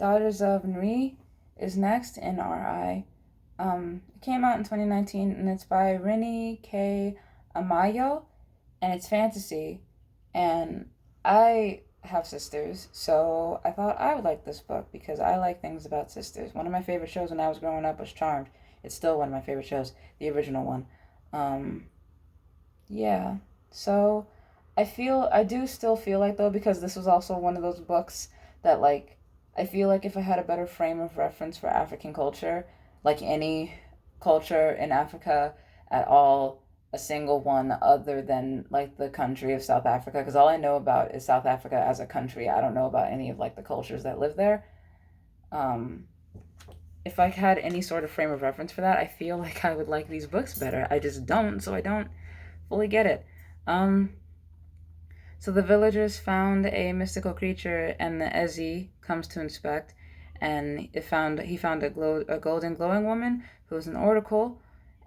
Daughters of Nri is next, NRI. It came out in 2019 and it's by Rini K. Amayo and it's fantasy. And I have sisters, so I thought I would like this book because I like things about sisters. One of my favorite shows when I was growing up was Charmed. It's still one of my favorite shows, the original one. Um, yeah. So I do still feel like though because this was also one of those books that like I feel like if I had a better frame of reference for African culture, like any culture in Africa at all, a single one other than like the country of South Africa, because all I know about is South Africa as a country. I don't know about any of like the cultures that live there. Um, if I had any sort of frame of reference for that, I feel like I would like these books better. I just don't, so I don't fully get it. Um, so the villagers found a mystical creature, and the Ezi comes to inspect, and he found a golden glowing woman who was an oracle,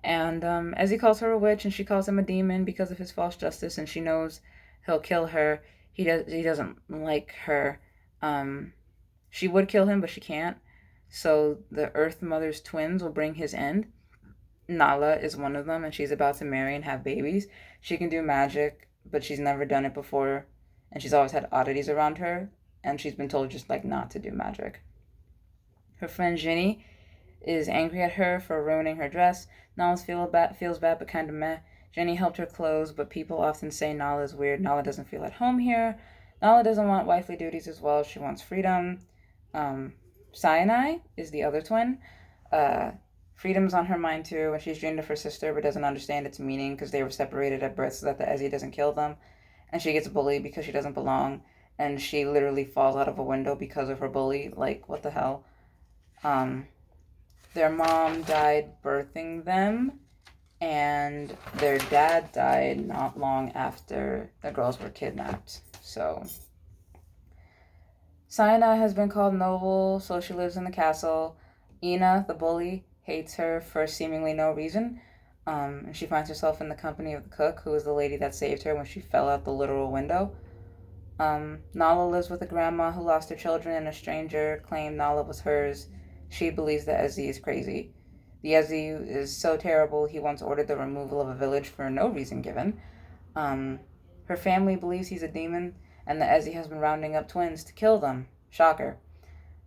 and Ezi calls her a witch, and she calls him a demon because of his false justice, and she knows he'll kill her. He doesn't like her. Um, she would kill him, but she can't. So the Earth Mother's twins will bring his end. Nala is one of them, and she's about to marry and have babies. She can do magic, but she's never done it before, and she's always had oddities around her, and she's been told just like not to do magic. Her friend Ginny is angry at her for ruining her dress. Feels bad, but kind of meh. Jenny helped her clothes, but people often say Nala is weird. Nala doesn't feel at home here. Nala doesn't want wifely duties as well. She wants freedom. Um, Sinai is the other twin. Uh, Freedom's on her mind too, and she's dreamed of her sister but doesn't understand its meaning because they were separated at birth so that the Ezi doesn't kill them. And she gets bullied because she doesn't belong, and she literally falls out of a window because of her bully. Like, what the hell? Um, their mom died birthing them, and their dad died not long after the girls were kidnapped. So, Sinai has been called noble, so she lives in the castle. Ina, the bully, hates her for seemingly no reason. And she finds herself in the company of the cook, who is the lady that saved her when she fell out the literal window. Nala lives with a grandma who lost her children, and a stranger claimed Nala was hers. She believes that Ezi is crazy. The Ezi is so terrible, he once ordered the removal of a village for no reason given. Um, Her family believes he's a demon, and the Ezi has been rounding up twins to kill them. Shocker.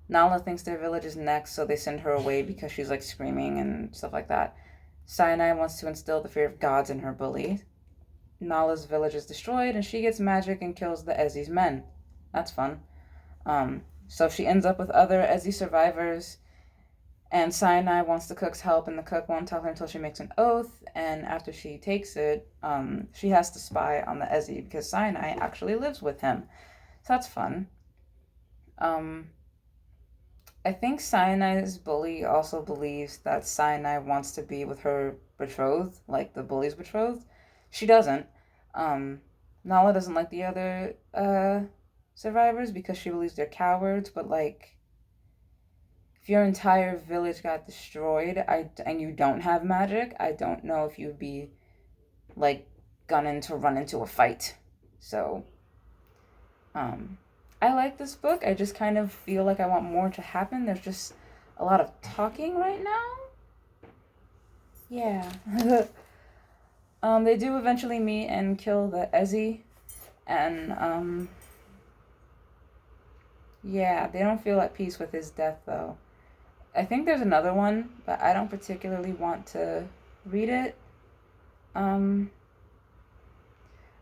Nala thinks their village is next, so they send her away because she's like screaming and stuff like that. Sinai wants to instill the fear of gods in her bully. Nala's village is destroyed, and she gets magic and kills the Ezi's men. That's fun. So she ends up with other Ezi survivors, and Sinai wants the cook's help, and the cook won't tell her until she makes an oath. And after she takes it, she has to spy on the Ezi because Sinai actually lives with him. So that's fun. Um, I think Sinai's bully also believes that Sinai wants to be with her betrothed, like the bully's betrothed. She doesn't. Um, Nala doesn't like the other survivors because she believes they're cowards, but like if your entire village got destroyed and you don't have magic, I don't know if you'd be like gunning to run into a fight. So, um, I like this book. I just kind of feel like I want more to happen. There's just a lot of talking right now. Yeah. They do eventually meet and kill the Ezi, and yeah, they don't feel at peace with his death though. I think there's another one, but I don't particularly want to read it. Um,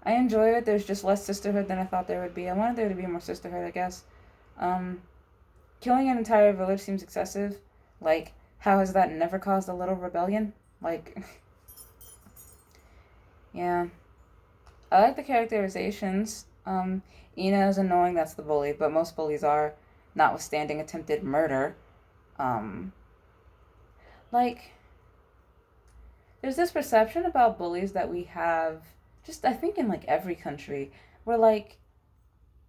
I enjoy it. There's just less sisterhood than I thought there would be. I wanted there to be more sisterhood, I guess. Um, Killing an entire village seems excessive. Like, how has that never caused a little rebellion? Like, yeah. I like the characterizations. Ina is annoying, that's the bully, but most bullies are, notwithstanding attempted murder. Um, like, there's this perception about bullies that we have, just I think in like every country, where like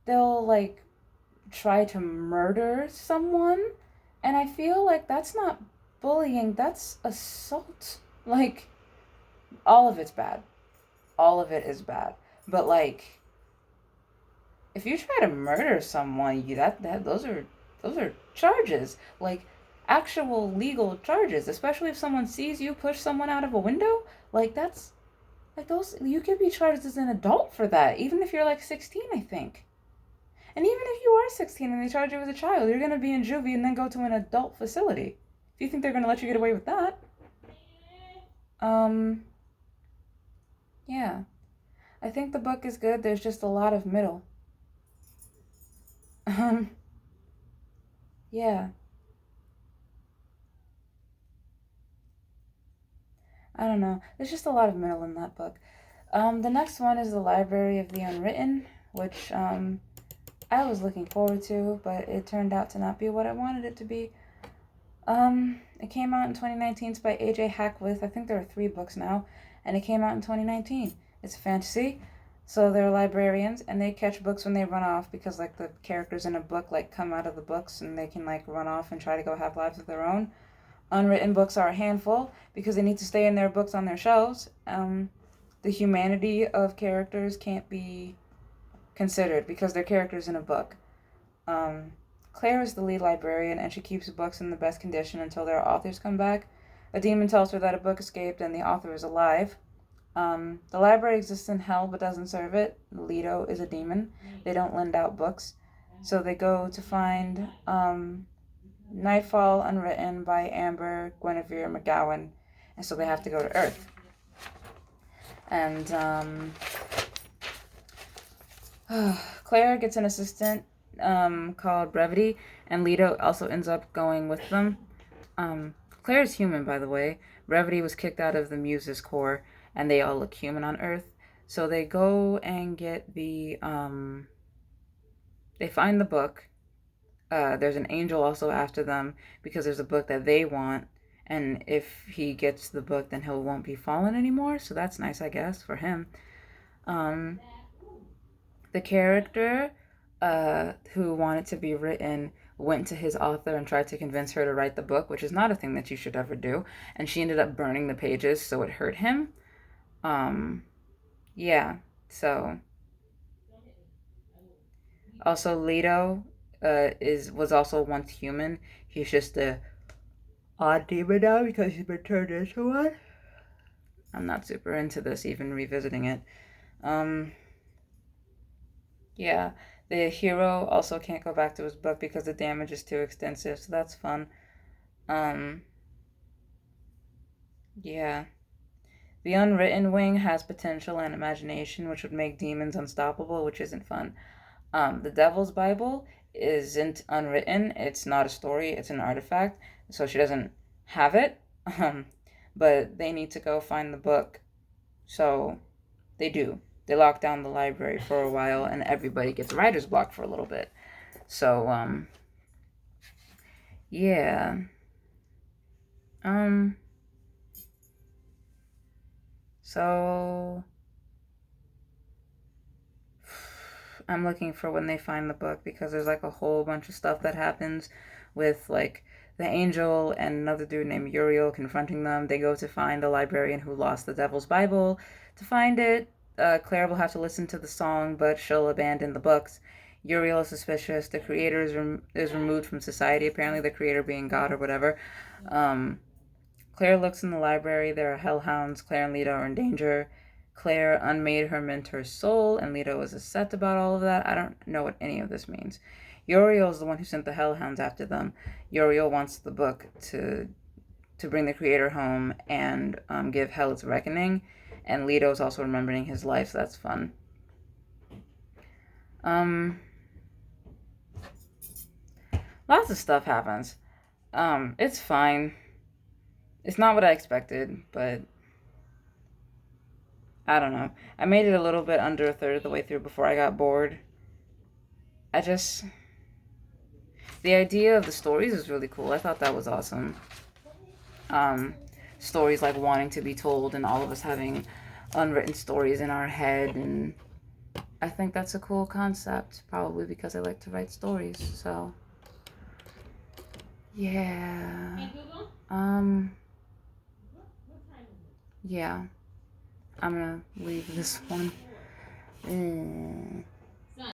they'll like try to murder someone, and I feel like that's not bullying, that's assault. Like, all of it's bad. All of it is bad. But like, if you try to murder someone, you that those are those are charges. Like, actual legal charges, especially if someone sees you push someone out of a window. Like, that's, like, those, you could be charged as an adult for that, even if you're like 16, I think. And even if you are 16 and they charge you as a child, you're going to be in juvie and then go to an adult facility. Do you think they're going to let you get away with that? Um, yeah. I think the book is good. There's just a lot of middle. Um, yeah. I don't know. There's just a lot of middle in that book. The next one is The Library of the Unwritten, which I was looking forward to, but it turned out to not be what I wanted it to be. It came out in 2019. It's by A.J. Hackwith. I think there are 3 books now, and it came out in 2019. It's a fantasy, so they're librarians, and they catch books when they run off because like the characters in a book like come out of the books and they can like run off and try to go have lives of their own. Unwritten books are a handful because they need to stay in their books on their shelves. The humanity of characters can't be considered because they're characters in a book. Um, Claire is the lead librarian and she keeps books in the best condition until their authors come back. A demon tells her that a book escaped and the author is alive. The library exists in hell but doesn't serve it. Leto is a demon. They don't lend out books. So they go to find Nightfall Unwritten by Amber Guinevere McGowan. And so they have to go to Earth. And Claire gets an assistant called Brevity, and Leto also ends up going with them. Claire's human, by the way. Brevity was kicked out of the Muses Corps, and they all look human on Earth. So they go and get they find the book. There's an angel also after them because there's a book that they want, and if he gets the book, then he won't be fallen anymore. So that's nice, I guess, for him. Um, the character who wanted to be written went to his author and tried to convince her to write the book, which is not a thing that you should ever do. And she ended up burning the pages, so it hurt him. Um, yeah. So also Leto was also once human. He's just a odd demon now because he's been turned into one. I'm not super into this, even revisiting it. Um, yeah, the hero also can't go back to his book because the damage is too extensive, so that's fun. Um, yeah. The unwritten wing has potential and imagination, which would make demons unstoppable, which isn't fun. The Devil's Bible isn't unwritten. It's not a story. It's an artifact. So she doesn't have it. But they need to go find the book. So they do. They lock down the library for a while, and everybody gets writer's block for a little bit. So yeah. Um. So I'm looking for when they find the book because there's like a whole bunch of stuff that happens with like the angel and another dude named Uriel confronting them. They go to find the librarian who lost the Devil's Bible. To find it, Claire will have to listen to the song, but she'll abandon the books. Uriel is suspicious. The creator is removed from society, apparently the creator being God or whatever. Um, Claire looks in the library. There are hellhounds. Claire and Leto are in danger. Claire unmade her mentor's soul, and Leto is upset about all of that. I don't know what any of this means. Uriel is the one who sent the hellhounds after them. Uriel wants the book to bring the creator home and give hell its reckoning. And Leto is also remembering his life, so that's fun. Lots of stuff happens. It's fine. It's not what I expected, but I don't know. I made it a little bit under a third of the way through before I got bored. I just. The idea of the stories is really cool. I thought that was awesome. Um, Stories like wanting to be told, and all of us having unwritten stories in our head, and I think that's a cool concept, probably because I like to write stories, so. Yeah. Yeah. I'm gonna leave this one.